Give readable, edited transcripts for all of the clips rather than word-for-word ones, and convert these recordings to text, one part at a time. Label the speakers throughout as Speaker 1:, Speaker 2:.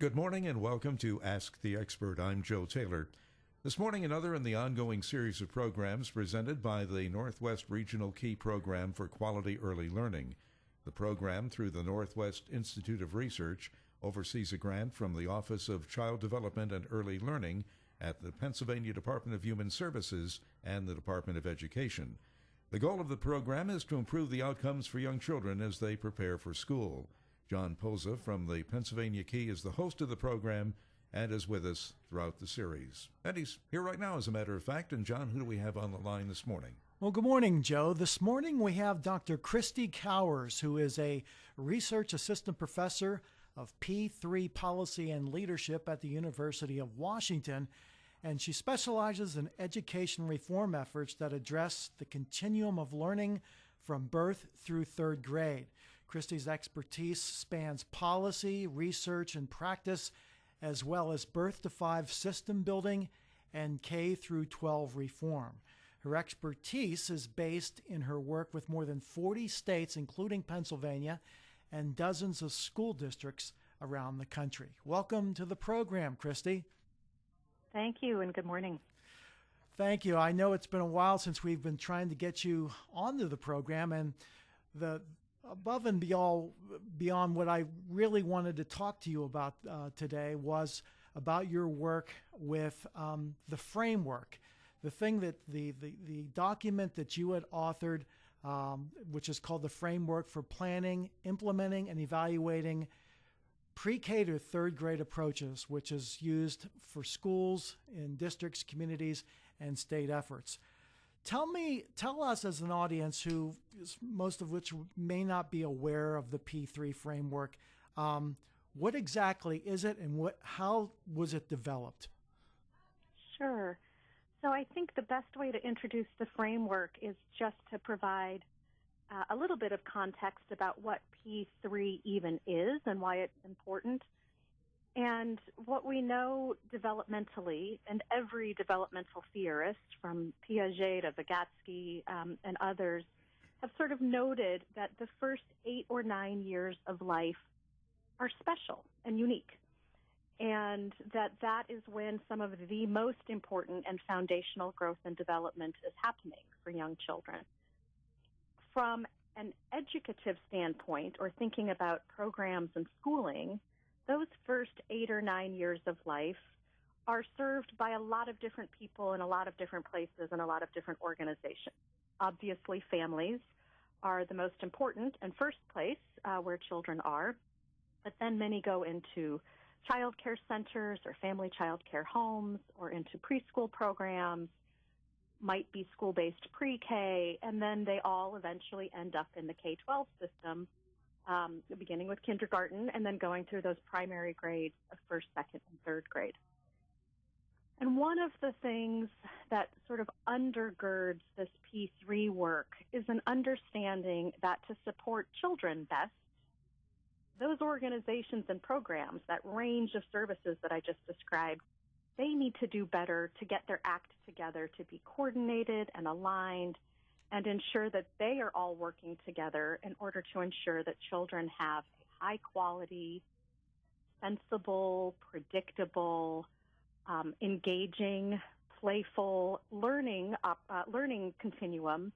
Speaker 1: Good morning and welcome to Ask the Expert. I'm Joe Taylor. This morning, another in the ongoing series of programs presented by the Northwest Regional Key Program for Quality Early Learning. The program, through the Northwest Institute of Research, oversees a grant from the Office of Child Development and Early Learning at the Pennsylvania Department of Human Services and the Department of Education. The goal of the program is to improve the outcomes for young children as they prepare for school. John Poza from the Pennsylvania Key is the host of the program and is with us throughout the series. And he's here right now, as a matter of fact. And John, who do we have on the line this morning?
Speaker 2: Well, good morning, Joe. This morning we have Dr. Kristie Kauerz, who is a research assistant professor of P3 Policy and Leadership at the University of Washington, and she specializes in education reform efforts that address the continuum of learning from birth through third grade. Kristie's expertise spans policy, research, and practice, as well as birth to 5 system building and K through 12 reform. Her expertise is based in her work with more than 40 states, including Pennsylvania, and dozens of school districts around the country. Welcome to the program, Kristie.
Speaker 3: Thank you, and good morning.
Speaker 2: Thank you. I know it's been a while since we've been trying to get you onto the program, and the above and beyond what I really wanted to talk to you about today was about your work with the framework, the thing that the document that you had authored, which is called the Framework for Planning, Implementing, and Evaluating PreK to 3rd Grade Approaches, which is used for schools in districts, communities, and state efforts. Tell us as an audience, most of which may not be aware of the P3 framework, what exactly is it and how was it developed?
Speaker 3: Sure. So I think the best way to introduce the framework is just to provide a little bit of context about what P3 even is and why it's important. And what we know developmentally, and every developmental theorist from Piaget to Vygotsky and others have sort of noted that the first 8 or 9 years of life are special and unique, and that is when some of the most important and foundational growth and development is happening for young children. From an educative standpoint, or thinking about programs and schooling, those first 8 or 9 years of life are served by a lot of different people in a lot of different places and a lot of different organizations. Obviously, families are the most important and first place where children are, but then many go into child care centers or family child care homes or into preschool programs, might be school-based pre-K, and then they all eventually end up in the K-12 system, beginning with kindergarten and then going through those primary grades of 1st, 2nd, and 3rd grade. And one of the things that sort of undergirds this P3 work is an understanding that to support children best, those organizations and programs, that range of services that I just described, they need to do better to get their act together, to be coordinated and aligned, and ensure that they are all working together in order to ensure that children have a high-quality, sensible, predictable, engaging, playful learning continuum,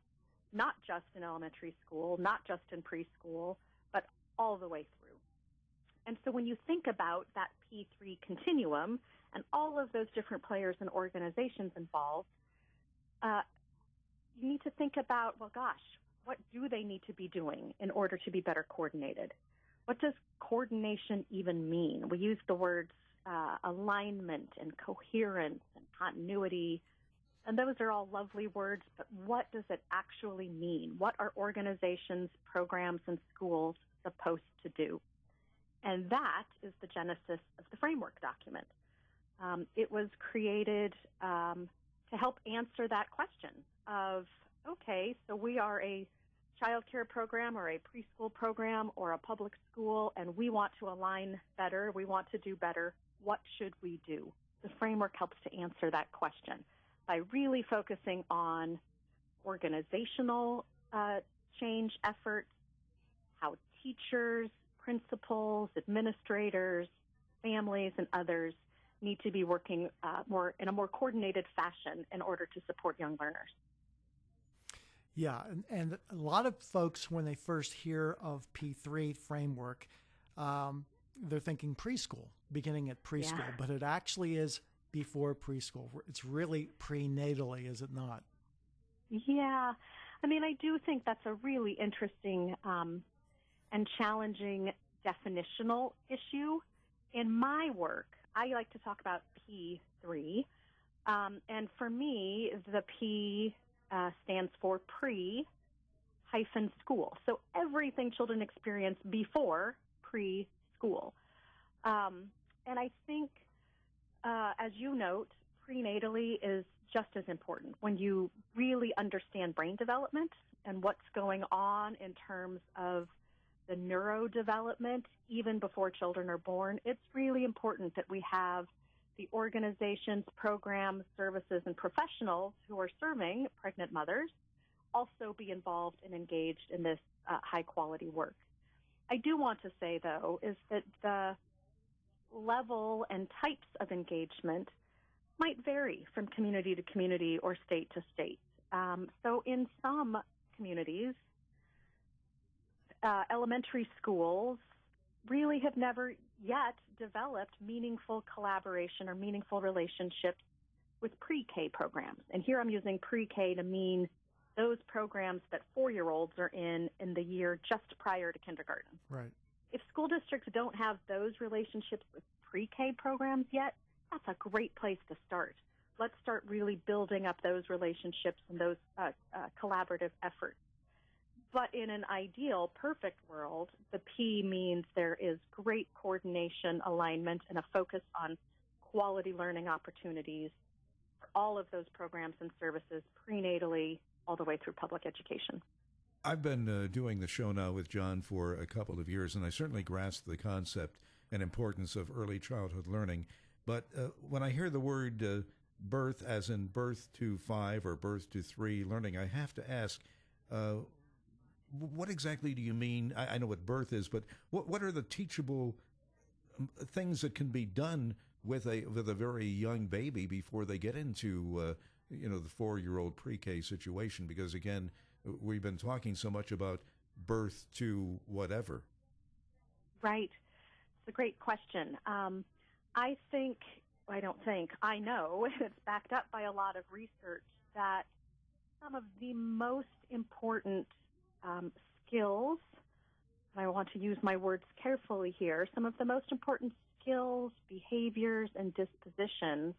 Speaker 3: not just in elementary school, not just in preschool, but all the way through. And so when you think about that P3 continuum and all of those different players and organizations involved, you need to think about, well, gosh, what do they need to be doing in order to be better coordinated? What does coordination even mean? We use the words alignment and coherence and continuity, and those are all lovely words, but what does it actually mean? What are organizations, programs, and schools supposed to do? And that is the genesis of the framework document. It was created to help answer that question of, okay, so we are a child care program or a preschool program or a public school, and we want to align better, we want to do better. What should we do? The framework helps to answer that question by really focusing on organizational change efforts, how teachers, principals, administrators, families and others need to be working in a more coordinated fashion in order to support young learners.
Speaker 2: Yeah, and a lot of folks, when they first hear of P3 framework, they're thinking preschool, beginning at preschool,
Speaker 3: Yeah.
Speaker 2: but it actually is before preschool. It's really prenatally, is it not?
Speaker 3: Yeah. I mean, I do think that's a really interesting and challenging definitional issue. In my work, I like to talk about P3. And for me, the P stands for pre-school. So everything children experience before preschool. And I think, as you note, prenatally is just as important. When you really understand brain development and what's going on in terms of the neurodevelopment, even before children are born, it's really important that we have the organizations, programs, services, and professionals who are serving pregnant mothers also be involved and engaged in this high-quality work. I do want to say, though, is that the level and types of engagement might vary from community to community or state to state. So in some communities, elementary schools really have never yet developed meaningful collaboration or meaningful relationships with pre-K programs. And here I'm using pre-K to mean those programs that 4-year-olds are in the year just prior to kindergarten.
Speaker 2: Right.
Speaker 3: If school districts don't have those relationships with pre-K programs yet, that's a great place to start. Let's start really building up those relationships and those collaborative efforts. But in an ideal, perfect world, the P means there is great coordination, alignment, and a focus on quality learning opportunities for all of those programs and services prenatally all the way through public education.
Speaker 1: I've been doing the show now with John for a couple of years, and I certainly grasp the concept and importance of early childhood learning. But when I hear the word birth, as in birth to 5 or birth to 3 learning, I have to ask, what exactly do you mean? I know what birth is, but what are the teachable things that can be done with a very young baby before they get into the 4-year-old pre-K situation? Because again, we've been talking so much about birth to whatever.
Speaker 3: Right. It's a great question. I know, it's backed up by a lot of research, that some of the most important skills, and I want to use my words carefully here, some of the most important skills, behaviors, and dispositions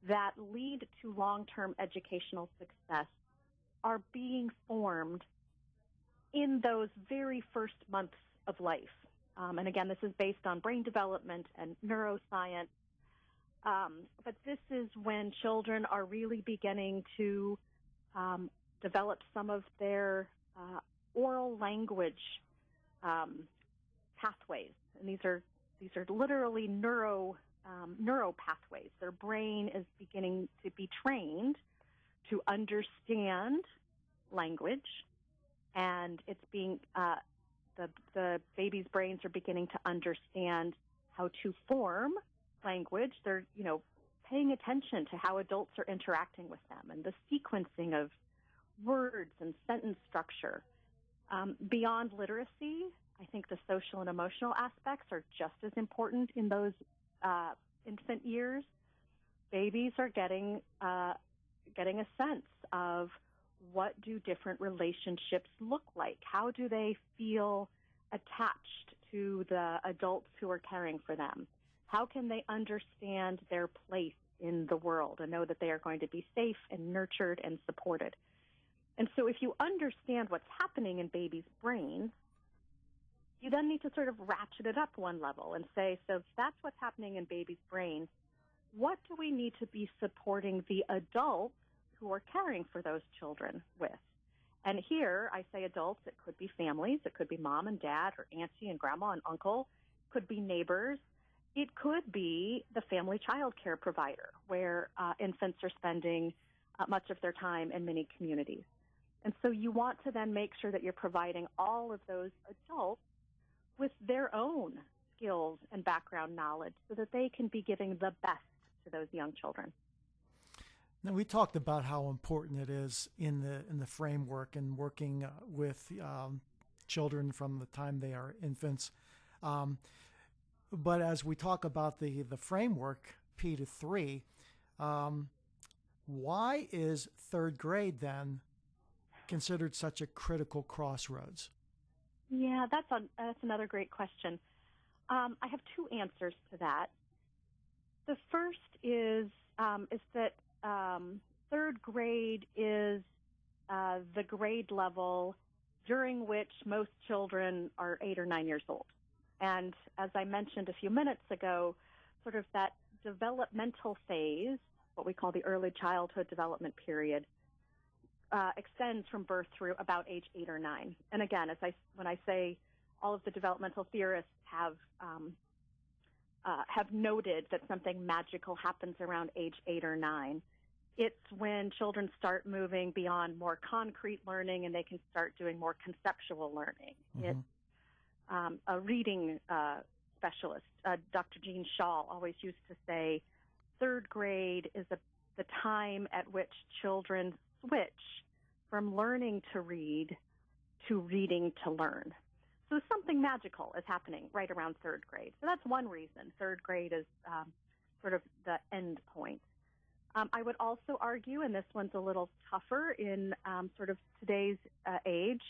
Speaker 3: that lead to long-term educational success are being formed in those very first months of life. And again, this is based on brain development and neuroscience. But this is when children are really beginning to develop some of their oral language pathways. And these are literally neuro pathways. Their brain is beginning to be trained to understand language, and it's being the baby's brains are beginning to understand how to form language. They're paying attention to how adults are interacting with them and the sequencing of words and sentence structure. Beyond literacy, I think the social and emotional aspects are just as important in those infant years. Babies are getting a sense of what do different relationships look like? How do they feel attached to the adults who are caring for them? How can they understand their place in the world and know that they are going to be safe and nurtured and supported? And so if you understand what's happening in babies' brains, you then need to sort of ratchet it up one level and say, so if that's what's happening in babies' brains, what do we need to be supporting the adults who are caring for those children with? And here I say adults, it could be families, it could be mom and dad or auntie and grandma and uncle, it could be neighbors, it could be the family child care provider where infants are spending much of their time in many communities. And so you want to then make sure that you're providing all of those adults with their own skills and background knowledge so that they can be giving the best to those young children.
Speaker 2: Now, we talked about how important it is in the framework and working with children from the time they are infants. But as we talk about the framework, P-3, why is third grade then considered such a critical crossroads?
Speaker 3: Yeah, that's another great question. I have two answers to that. The first is that third grade is the grade level during which most children are 8 or 9 years old. And as I mentioned a few minutes ago, sort of that developmental phase, what we call the early childhood development period, extends from birth through about age 8 or 9. And again, when I say all of the developmental theorists have noted that something magical happens around age 8 or 9, it's when children start moving beyond more concrete learning and they can start doing more conceptual learning.
Speaker 2: Mm-hmm.
Speaker 3: It's a reading specialist, Dr. Jean Shaw, always used to say third grade is the time at which children switch from learning to read to reading to learn. So something magical is happening right around third grade. So that's one reason third grade is sort of the end point. I would also argue, and this one's a little tougher in sort of today's age,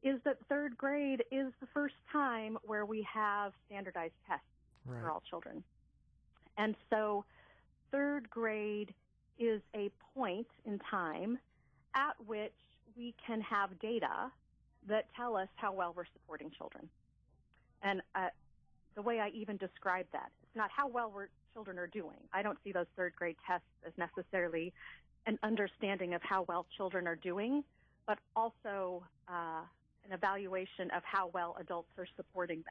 Speaker 3: is that third grade is the first time where we have standardized tests for all children. And so third grade is a point in time at which we can have data that tell us how well we're supporting children. And the way I even describe that, it's not how well children are doing. I don't see those third grade tests as necessarily an understanding of how well children are doing, but also an evaluation of how well adults are supporting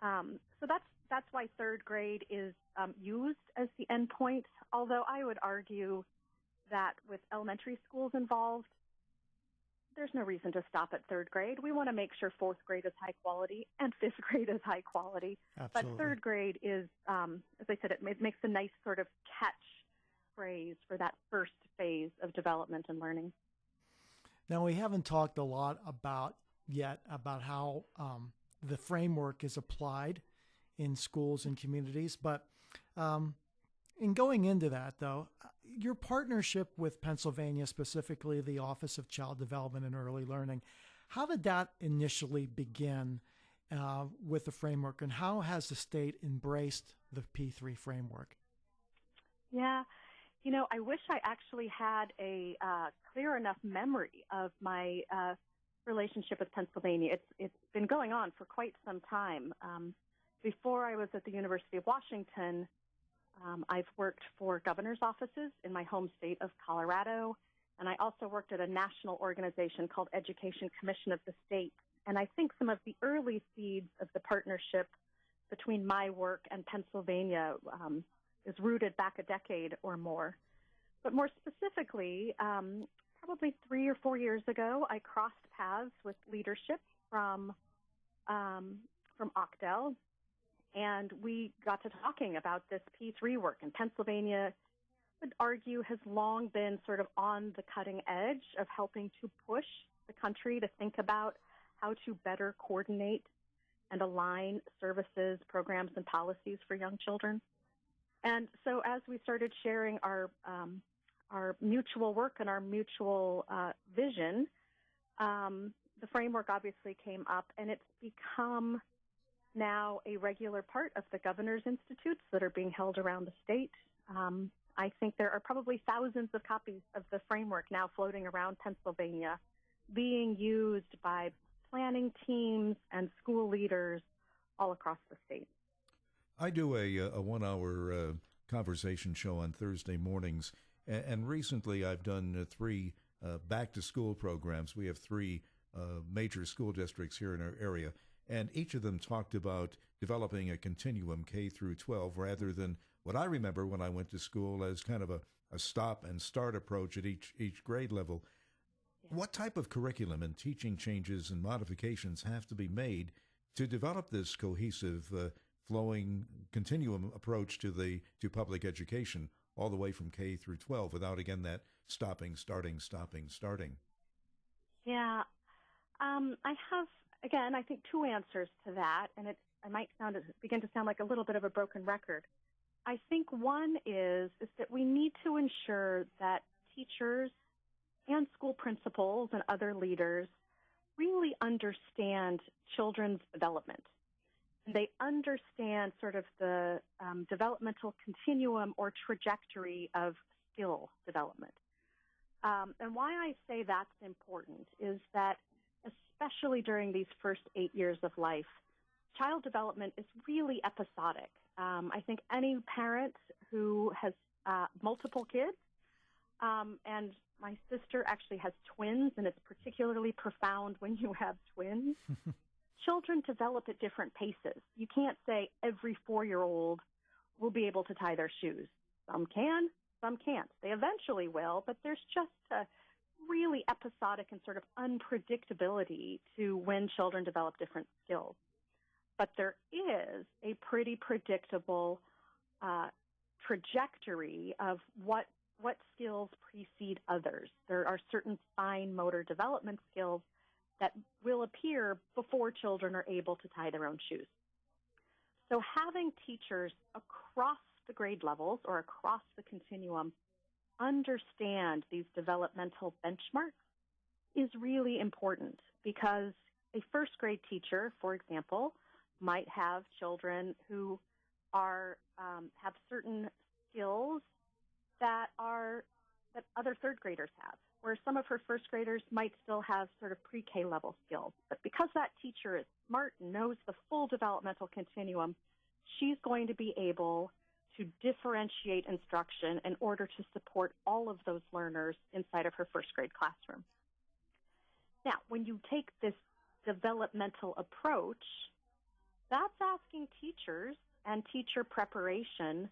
Speaker 3: them. So that's why third grade is used as the endpoint, although I would argue that with elementary schools involved, there's no reason to stop at third grade. We want to make sure fourth grade is high quality and fifth grade is high quality.
Speaker 2: Absolutely.
Speaker 3: But third grade is, as I said, it makes a nice sort of catch phrase for that first phase of development and learning.
Speaker 2: Now, we haven't talked a lot about how the framework is applied in schools and communities, but in going into that, though, your partnership with Pennsylvania, specifically the Office of Child Development and Early Learning, how did that initially begin with the framework, and how has the state embraced the P3 framework?
Speaker 3: Yeah, I wish I actually had a clear enough memory of my relationship with Pennsylvania. It's been going on for quite some time. Before I was at the University of Washington, I've worked for governor's offices in my home state of Colorado, and I also worked at a national organization called Education Commission of the State. And I think some of the early seeds of the partnership between my work and Pennsylvania is rooted back a decade or more. But more specifically, probably 3 or 4 years ago, I crossed paths with leadership from Ochdel, and we got to talking about this P3 work. And Pennsylvania, I would argue, has long been sort of on the cutting edge of helping to push the country to think about how to better coordinate and align services, programs, and policies for young children. And so as we started sharing our mutual work and our mutual vision, the framework obviously came up, and it's become now a regular part of the governor's institutes that are being held around the state. I think there are probably thousands of copies of the framework now floating around Pennsylvania, being used by planning teams and school leaders all across the state.
Speaker 1: I do a 1-hour conversation show on Thursday mornings, and recently I've done 3 back-to-school programs. We have 3 major school districts here in our area, and each of them talked about developing a continuum K through 12 rather than what I remember when I went to school as kind of a stop and start approach at each grade level. Yeah. What type of curriculum and teaching changes and modifications have to be made to develop this cohesive, flowing continuum approach to public education all the way from K through 12 without, again, that stopping, starting, stopping, starting?
Speaker 3: Yeah. I have, again, I think two answers to that, and I might begin to sound like a little bit of a broken record. I think one is that we need to ensure that teachers and school principals and other leaders really understand children's development. And they understand sort of the developmental continuum or trajectory of skill development. And why I say that's important is that, especially during these first 8 years of life, child development is really episodic. I think any parent who has multiple kids, and my sister actually has twins, and it's particularly profound when you have twins. Children develop at different paces. You can't say every 4-year-old will be able to tie their shoes. Some can, some can't. They eventually will, but there's just a really episodic and sort of unpredictability to when children develop different skills. But there is a pretty predictable trajectory of what skills precede others. There are certain fine motor development skills that will appear before children are able to tie their own shoes. So having teachers across the grade levels or across the continuum understand these developmental benchmarks is really important, because a first grade teacher, for example, might have children who have certain skills that other third graders have, where some of her first graders might still have sort of pre-K level skills. But because that teacher is smart and knows the full developmental continuum, she's going to be able to differentiate instruction in order to support all of those learners inside of her first grade classroom. Now, when you take this developmental approach, that's asking teachers and teacher preparation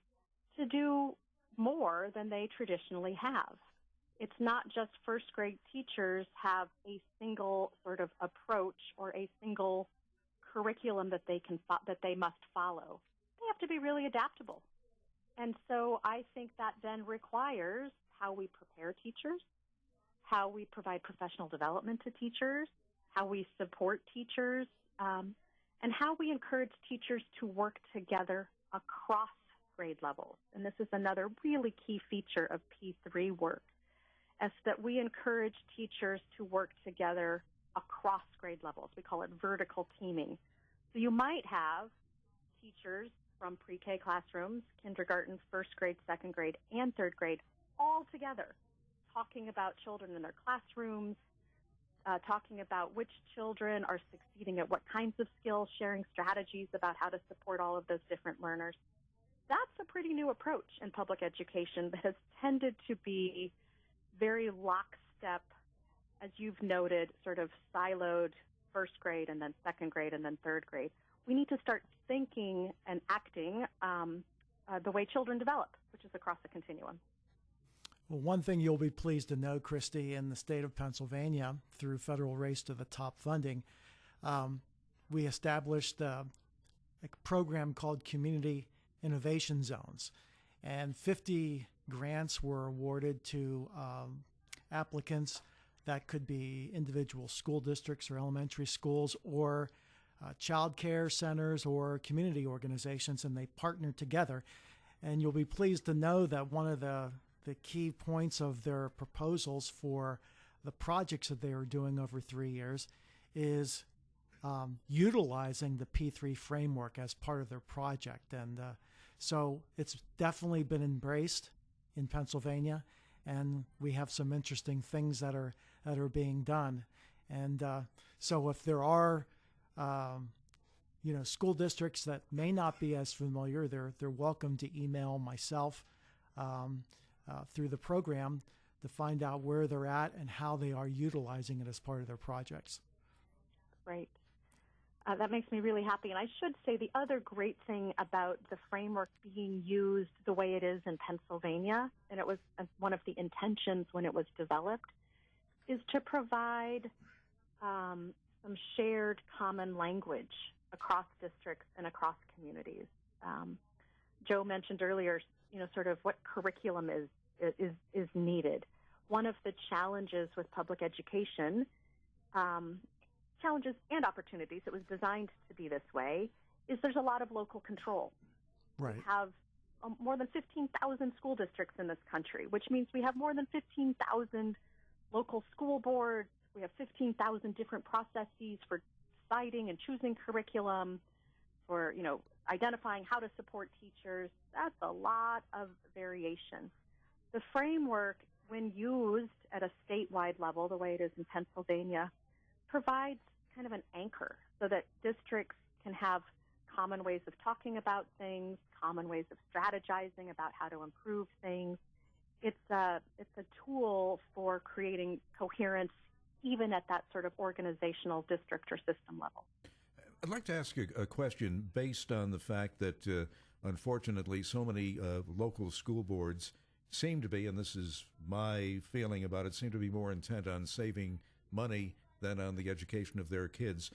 Speaker 3: to do more than they traditionally have. It's not just first grade teachers have a single sort of approach or a single curriculum that they must follow. They have to be really adaptable. And so I think that then requires how we prepare teachers, how we provide professional development to teachers, how we support teachers, and how we encourage teachers to work together across grade levels. And this is another really key feature of P3 work, is that we encourage teachers to work together across grade levels. We call it vertical teaming. So you might have teachers from pre-K classrooms, kindergarten, first grade, second grade, and third grade, all together, talking about children in their classrooms, talking about which children are succeeding at what kinds of skills, sharing strategies about how to support all of those different learners. That's a pretty new approach in public education that has tended to be very lockstep, as you've noted, sort of siloed first grade and then second grade and then third grade. We need to start thinking and acting the way children develop, which is across the continuum.
Speaker 2: Well, one thing you'll be pleased to know, Kristie, in the state of Pennsylvania, through federal Race to the Top funding, we established a program called Community Innovation Zones, and 50 grants were awarded to applicants that could be individual school districts or elementary schools or child care centers or community organizations, and they partnered together. And you'll be pleased to know that one of the key points of their proposals for the projects that they are doing over 3 years is utilizing the P3 framework as part of their project. And so it's definitely been embraced in Pennsylvania, and we have some interesting things that are being done. And so if there are school districts that may not be as familiar, they're welcome to email myself through the program to find out where they're at and how they are utilizing it as part of their projects.
Speaker 3: Great. That makes me really happy. And I should say the other great thing about the framework being used the way it is in Pennsylvania, and it was one of the intentions when it was developed, is to provide some shared common language across districts and across communities. Joe mentioned earlier, sort of what curriculum is needed. One of the challenges with public education, challenges and opportunities, it was designed to be this way, is there's a lot of local control.
Speaker 2: Right.
Speaker 3: We have more than 15,000 school districts in this country, which means we have more than 15,000 local school boards. We have 15,000 different processes for deciding and choosing curriculum, for, identifying how to support teachers. That's a lot of variation. The framework, when used at a statewide level, the way it is in Pennsylvania, provides kind of an anchor so that districts can have common ways of talking about things, common ways of strategizing about how to improve things. It's a tool for creating coherence even at that sort of organizational district or system level.
Speaker 1: I'd like to ask you a question based on the fact that, unfortunately, so many local school boards seem to be, and this is my feeling about it, seem to be more intent on saving money than on the education of their kids.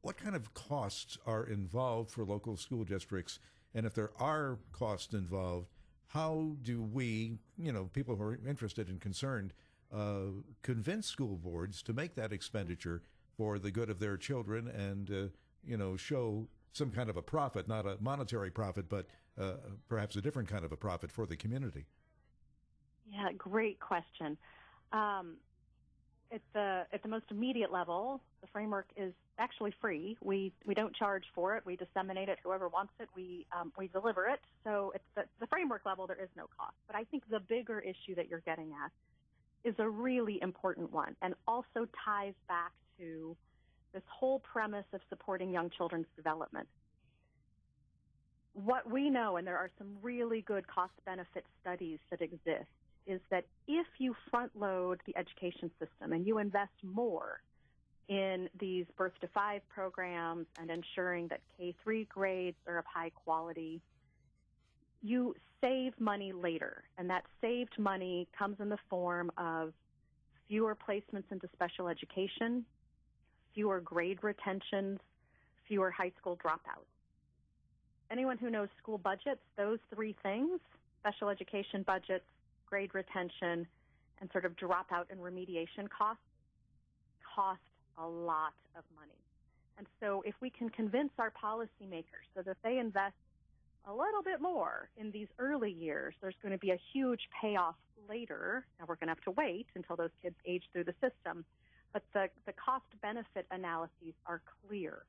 Speaker 1: What kind of costs are involved for local school districts? And if there are costs involved, how do we, people who are interested and concerned, convince school boards to make that expenditure for the good of their children and, show some kind of a profit, not a monetary profit, but perhaps a different kind of a profit for the community?
Speaker 3: Yeah, great question. At the most immediate level, the framework is actually free. We don't charge for it. We disseminate it. Whoever wants it, we deliver it. So at the framework level, there is no cost. But I think the bigger issue that you're getting at is a really important one, and also ties back to this whole premise of supporting young children's development. What we know, and there are some really good cost-benefit studies that exist, is that if you front-load the education system and you invest more in these birth to 5 programs and ensuring that K-3 grades are of high quality, you save money later. And that saved money comes in the form of fewer placements into special education, fewer grade retentions, fewer high school dropouts. Anyone who knows school budgets, those 3 things, special education budgets, grade retention, and sort of dropout and remediation cost a lot of money. And so if we can convince our policymakers so that they invest a little bit more in these early years, there's going to be a huge payoff later. Now we're going to have to wait until those kids age through the system. But the cost-benefit analyses are clear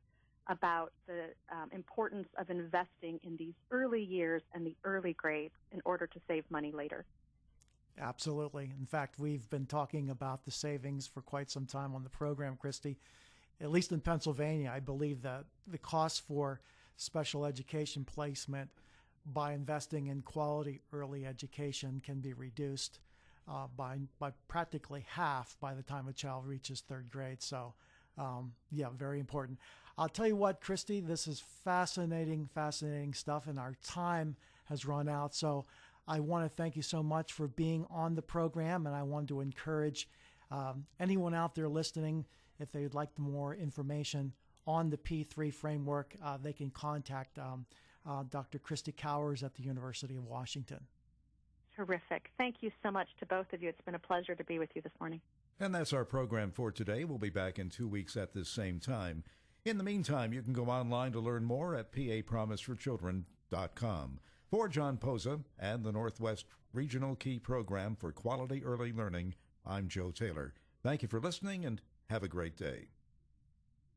Speaker 3: about the importance of investing in these early years and the early grades in order to save money later.
Speaker 2: Absolutely. In fact, we've been talking about the savings for quite some time on the program, Kristie. At least in Pennsylvania, I believe that the cost for special education placement by investing in quality early education can be reduced by practically half by the time a child reaches 3rd grade. So, very important. I'll tell you what, Kristie, this is fascinating stuff, and our time has run out. So I want to thank you so much for being on the program, and I want to encourage anyone out there listening, if they would like more information on the P3 framework, they can contact Dr. Kristie Kauerz at the University of Washington.
Speaker 3: Terrific. Thank you so much to both of you. It's been a pleasure to be with you this morning.
Speaker 1: And that's our program for today. We'll be back in 2 weeks at this same time. In the meantime, you can go online to learn more at PAPromiseforChildren.com. For John Posa and the Northwest Regional Key Program for Quality Early Learning, I'm Joe Taylor. Thank you for listening and have a great day.